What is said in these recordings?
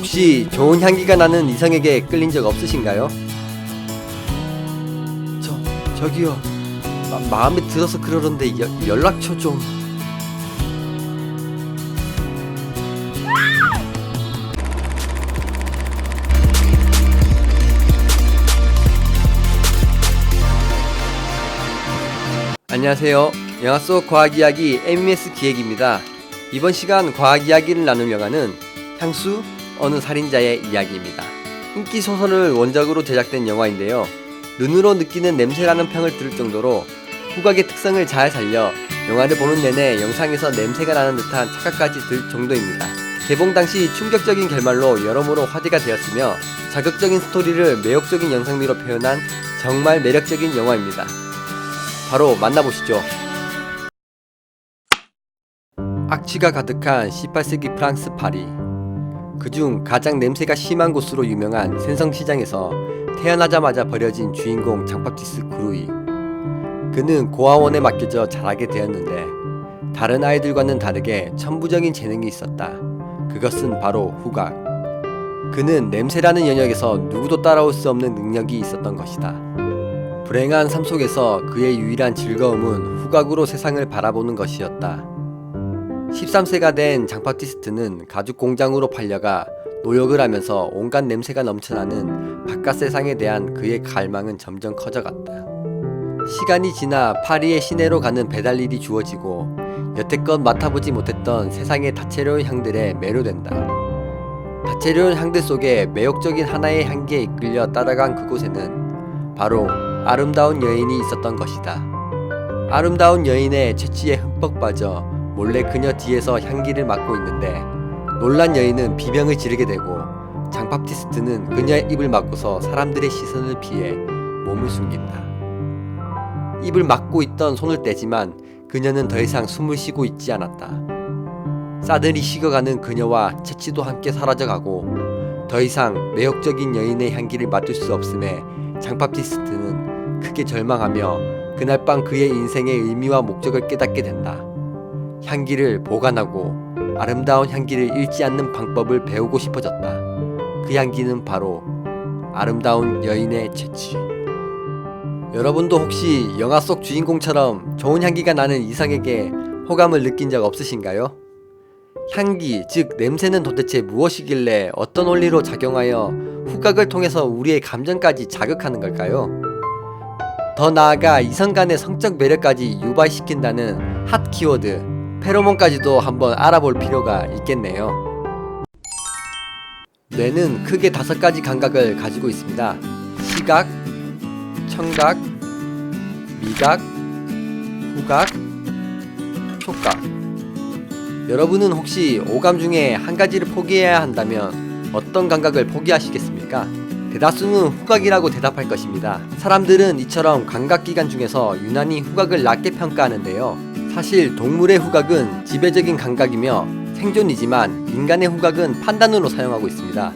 혹시 좋은 향기가 나는 이성에게 끌린 적 없으신가요? 저기요. 마음에 들어서 그러는데 연락처 좀. 안녕하세요. 영화 속 과학 이야기 MBS 기획입니다. 이번 시간 과학 이야기를 나눌 영화는 향수 어느 살인자의 이야기입니다. 인기 소설을 원작으로 제작된 영화인데요. 눈으로 느끼는 냄새라는 평을 들을 정도로 후각의 특성을 잘 살려 영화를 보는 내내 영상에서 냄새가 나는 듯한 착각까지 들 정도입니다. 개봉 당시 충격적인 결말로 여러모로 화제가 되었으며 자극적인 스토리를 매혹적인 영상미로 표현한 정말 매력적인 영화입니다. 바로 만나보시죠. 악취가 가득한 18세기 프랑스 파리. 그중 가장 냄새가 심한 곳으로 유명한 센성시장에서 태어나자마자 버려진 주인공 장바티스 그루이. 그는 고아원에 맡겨져 자라게 되었는데 다른 아이들과는 다르게 천부적인 재능이 있었다. 그것은 바로 후각. 그는 냄새라는 영역에서 누구도 따라올 수 없는 능력이 있었던 것이다. 불행한 삶 속에서 그의 유일한 즐거움은 후각으로 세상을 바라보는 것이었다. 13세가 된 장바티스트는 가죽 공장으로 팔려가 노역을 하면서 온갖 냄새가 넘쳐나는 바깥 세상에 대한 그의 갈망은 점점 커져갔다. 시간이 지나 파리의 시내로 가는 배달일이 주어지고 여태껏 맡아보지 못했던 세상의 다채로운 향들에 매료된다. 다채로운 향들 속에 매혹적인 하나의 향기에 이끌려 따라간 그곳에는 바로 아름다운 여인이 있었던 것이다. 아름다운 여인의 채취에 흠뻑 빠져 몰래 그녀 뒤에서 향기를 맡고 있는데 놀란 여인은 비명을 지르게 되고 장바티스트는 그녀의 입을 막고서 사람들의 시선을 피해 몸을 숨긴다. 입을 막고 있던 손을 떼지만 그녀는 더 이상 숨을 쉬고 있지 않았다. 싸늘히 식어가는 그녀와 채취도 함께 사라져가고 더 이상 매혹적인 여인의 향기를 맡을 수 없음에 장바티스트는 크게 절망하며 그날 밤 그의 인생의 의미와 목적을 깨닫게 된다. 향기를 보관하고 아름다운 향기를 잃지 않는 방법을 배우고 싶어졌다. 그 향기는 바로 아름다운 여인의 채취. 여러분도 혹시 영화 속 주인공처럼 좋은 향기가 나는 이성에게 호감을 느낀 적 없으신가요? 향기, 즉 냄새는 도대체 무엇이길래 어떤 원리로 작용하여 후각을 통해서 우리의 감정까지 자극하는 걸까요? 더 나아가 이성 간의 성적 매력까지 유발시킨다는 핫 키워드 페로몬까지도 한번 알아볼 필요가 있겠네요. 뇌는 크게 5가지 감각을 가지고 있습니다. 시각, 청각, 미각, 후각, 촉각. 여러분은 혹시 오감 중에 한 가지를 포기해야 한다면 어떤 감각을 포기하시겠습니까? 대다수는 후각이라고 대답할 것입니다. 사람들은 이처럼 감각기관 중에서 유난히 후각을 낮게 평가하는데요. 사실 동물의 후각은 지배적인 감각이며 생존이지만 인간의 후각은 판단으로 사용하고 있습니다.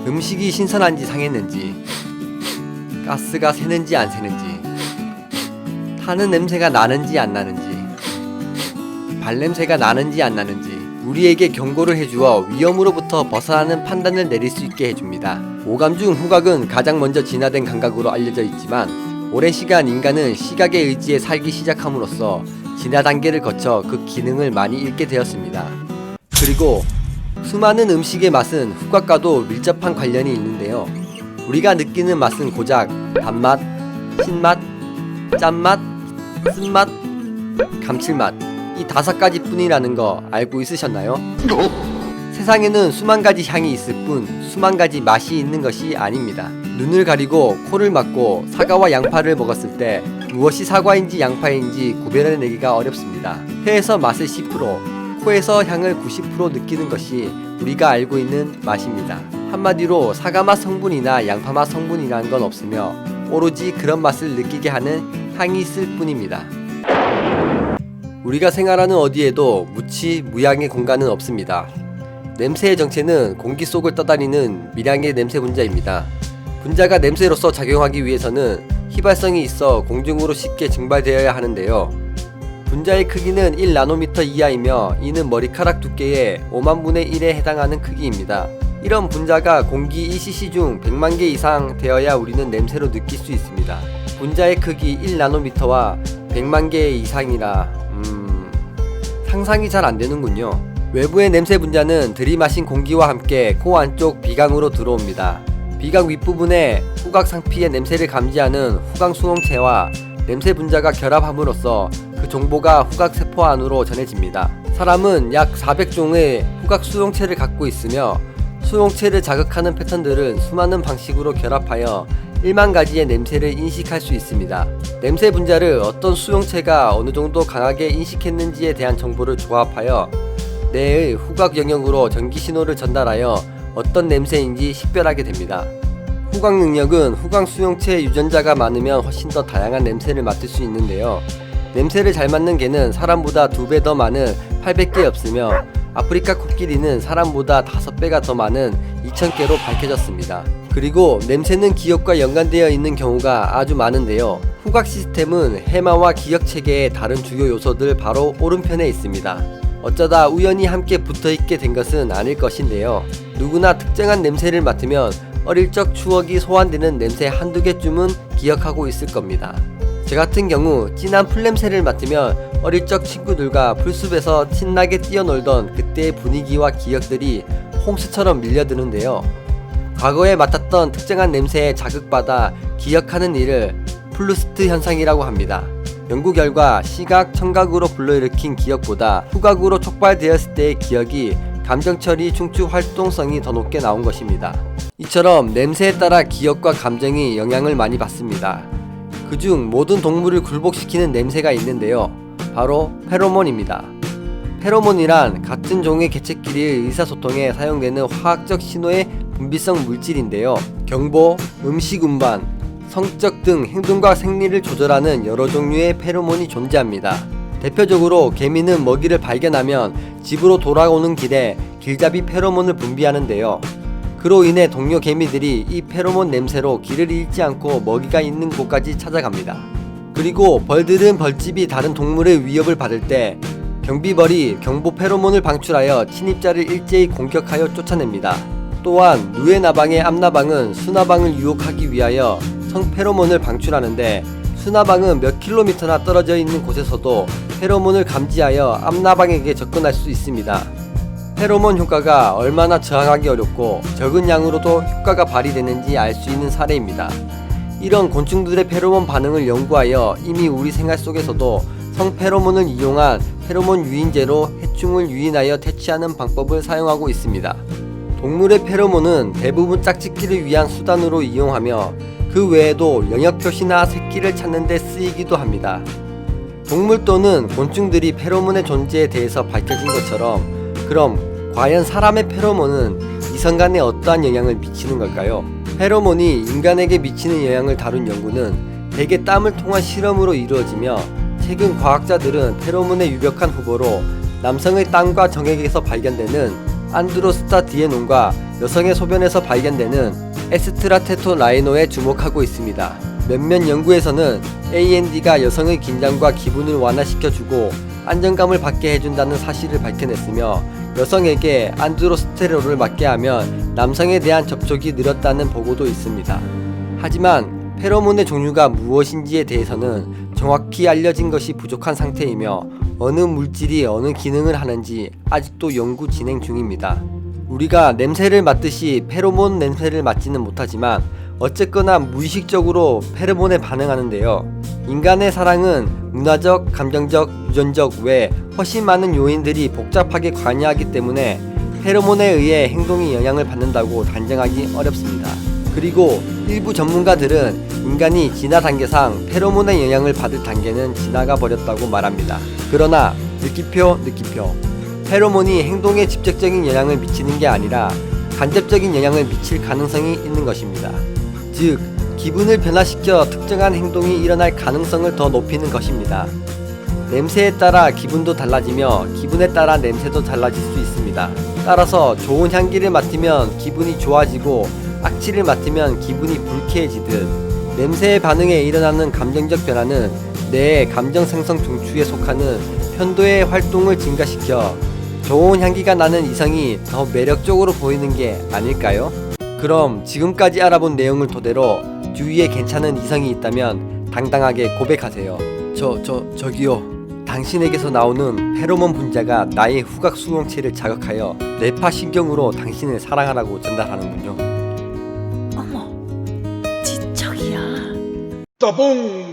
음식이 신선한지 상했는지, 가스가 새는지 안 새는지, 타는 냄새가 나는지 안 나는지, 발냄새가 나는지 안 나는지 우리에게 경고를 해주어 위험으로부터 벗어나는 판단을 내릴 수 있게 해줍니다. 오감 중 후각은 가장 먼저 진화된 감각으로 알려져 있지만 오랜 시간 인간은 시각에 의지해 살기 시작함으로써 진화 단계를 거쳐 그 기능을 많이 잃게 되었습니다. 그리고 수많은 음식의 맛은 후각과도 밀접한 관련이 있는데요. 우리가 느끼는 맛은 고작 단맛, 신맛, 짠맛, 쓴맛, 감칠맛 이 5가지 뿐이라는 거 알고 있으셨나요? 세상에는 수만 가지 향이 있을 뿐 수만 가지 맛이 있는 것이 아닙니다. 눈을 가리고 코를 막고 사과와 양파를 먹었을 때 무엇이 사과인지 양파인지 구별해내기가 어렵습니다. 혀에서 맛을 10%, 코에서 향을 90% 느끼는 것이 우리가 알고 있는 맛입니다. 한마디로 사과맛 성분이나 양파맛 성분이라는 건 없으며 오로지 그런 맛을 느끼게 하는 향이 있을 뿐입니다. 우리가 생활하는 어디에도 무치, 무향의 공간은 없습니다. 냄새의 정체는 공기 속을 떠다니는 미량의 냄새 분자입니다. 분자가 냄새로서 작용하기 위해서는 휘발성이 있어 공중으로 쉽게 증발되어야 하는데요. 분자의 크기는 1나노미터 이하이며 이는 머리카락 두께의 5만 분의 1에 해당하는 크기입니다. 이런 분자가 공기 1cc 중 100만 개 이상 되어야 우리는 냄새로 느낄 수 있습니다. 분자의 크기 1나노미터와 100만 개 이상이라 상상이 잘 안되는군요. 외부의 냄새 분자는 들이마신 공기와 함께 코 안쪽 비강으로 들어옵니다. 비강 윗부분에 후각 상피의 냄새를 감지하는 후각 수용체와 냄새 분자가 결합함으로써 그 정보가 후각 세포 안으로 전해집니다. 사람은 약 400종의 후각 수용체를 갖고 있으며 수용체를 자극하는 패턴들은 수많은 방식으로 결합하여 1만 가지의 냄새를 인식할 수 있습니다. 냄새 분자를 어떤 수용체가 어느 정도 강하게 인식했는지에 대한 정보를 조합하여 뇌의 후각 영역으로 전기 신호를 전달하여 어떤 냄새인지 식별하게 됩니다. 후각 능력은 후각 수용체 유전자가 많으면 훨씬 더 다양한 냄새를 맡을 수 있는데요. 냄새를 잘 맡는 개는 사람보다 2배 더 많은 800개 엽스며 아프리카 코끼리는 사람보다 5배가 더 많은 2000개로 밝혀졌습니다. 그리고 냄새는 기억과 연관되어 있는 경우가 아주 많은데요. 후각 시스템은 해마와 기억 체계의 다른 주요 요소들 바로 오른편에 있습니다. 어쩌다 우연히 함께 붙어있게 된 것은 아닐 것인데요. 누구나 특정한 냄새를 맡으면 어릴 적 추억이 소환되는 냄새 한두 개쯤은 기억하고 있을 겁니다. 저 같은 경우 진한 풀냄새를 맡으면 어릴 적 친구들과 풀숲에서 신나게 뛰어놀던 그때의 분위기와 기억들이 홍수처럼 밀려드는데요. 과거에 맡았던 특정한 냄새에 자극받아 기억하는 일을 플루스트 현상이라고 합니다. 연구 결과 시각, 청각으로 불러일으킨 기억보다 후각으로 촉발되었을 때의 기억이 감정처리 중추 활동성이 더 높게 나온 것입니다. 이처럼 냄새에 따라 기억과 감정이 영향을 많이 받습니다. 그중 모든 동물을 굴복시키는 냄새가 있는데요. 바로 페로몬입니다. 페로몬이란 같은 종의 개체끼리의 의사소통에 사용되는 화학적 신호의 분비성 물질인데요. 경보, 음식 운반, 성적 등 행동과 생리를 조절하는 여러 종류의 페로몬이 존재합니다. 대표적으로 개미는 먹이를 발견하면 집으로 돌아오는 길에 길잡이 페로몬을 분비하는데요. 그로 인해 동료 개미들이 이 페로몬 냄새로 길을 잃지 않고 먹이가 있는 곳까지 찾아갑니다. 그리고 벌들은 벌집이 다른 동물의 위협을 받을 때 경비벌이 경보 페로몬을 방출하여 침입자를 일제히 공격하여 쫓아냅니다. 또한 누에나방의 암나방은 수나방을 유혹하기 위하여 성페로몬을 방출하는데 수나방은 몇 킬로미터나 떨어져 있는 곳에서도 페로몬을 감지하여 암나방에게 접근할 수 있습니다. 페로몬 효과가 얼마나 저항하기 어렵고 적은 양으로도 효과가 발휘되는지 알 수 있는 사례입니다. 이런 곤충들의 페로몬 반응을 연구하여 이미 우리 생활 속에서도 성페로몬을 이용한 페로몬 유인제로 해충을 유인하여 퇴치하는 방법을 사용하고 있습니다. 동물의 페로몬은 대부분 짝짓기를 위한 수단으로 이용하며 그 외에도 영역 표시나 새끼를 찾는 데 쓰이기도 합니다. 동물 또는 곤충들이 페로몬의 존재에 대해서 밝혀진 것처럼 그럼 과연 사람의 페로몬은 이성간에 어떠한 영향을 미치는 걸까요? 페로몬이 인간에게 미치는 영향을 다룬 연구는 대개 땀을 통한 실험으로 이루어지며 최근 과학자들은 페로몬의 유력한 후보로 남성의 땀과 정액에서 발견되는 안드로스타디에논과 여성의 소변에서 발견되는 에스트라테토라이노에 주목하고 있습니다. 몇몇 연구에서는 AND가 여성의 긴장과 기분을 완화시켜주고 안정감을 받게 해준다는 사실을 밝혀냈으며 여성에게 안드로스테론을 맞게 하면 남성에 대한 접촉이 늘었다는 보고도 있습니다. 하지만 페로몬의 종류가 무엇인지에 대해서는 정확히 알려진 것이 부족한 상태이며 어느 물질이 어느 기능을 하는지 아직도 연구 진행 중입니다. 우리가 냄새를 맡듯이 페로몬 냄새를 맡지는 못하지만 어쨌거나 무의식적으로 페로몬에 반응하는데요. 인간의 사랑은 문화적, 감정적, 유전적 외 훨씬 많은 요인들이 복잡하게 관여하기 때문에 페로몬에 의해 행동이 영향을 받는다고 단정하기 어렵습니다. 그리고 일부 전문가들은 인간이 진화 단계상 페로몬의 영향을 받을 단계는 지나가 버렸다고 말합니다. 그러나 느낌표 페로몬이 행동에 직접적인 영향을 미치는 게 아니라 간접적인 영향을 미칠 가능성이 있는 것입니다. 즉 기분을 변화시켜 특정한 행동이 일어날 가능성을 더 높이는 것입니다. 냄새에 따라 기분도 달라지며 기분에 따라 냄새도 달라질 수 있습니다. 따라서 좋은 향기를 맡으면 기분이 좋아지고 악취를 맡으면 기분이 불쾌해지듯 냄새의 반응에 일어나는 감정적 변화는 뇌의 감정 생성 중추에 속하는 편도의 활동을 증가시켜 좋은 향기가 나는 이성이 더 매력적으로 보이는 게 아닐까요? 그럼 지금까지 알아본 내용을 토대로 주위에 괜찮은 이성이 있다면 당당하게 고백하세요. 저기요. 당신에게서 나오는 페로몬 분자가 나의 후각 수용체를 자극하여 뇌파 신경으로 당신을 사랑하라고 전달하는군요. 어머, 지척이야. 따봉!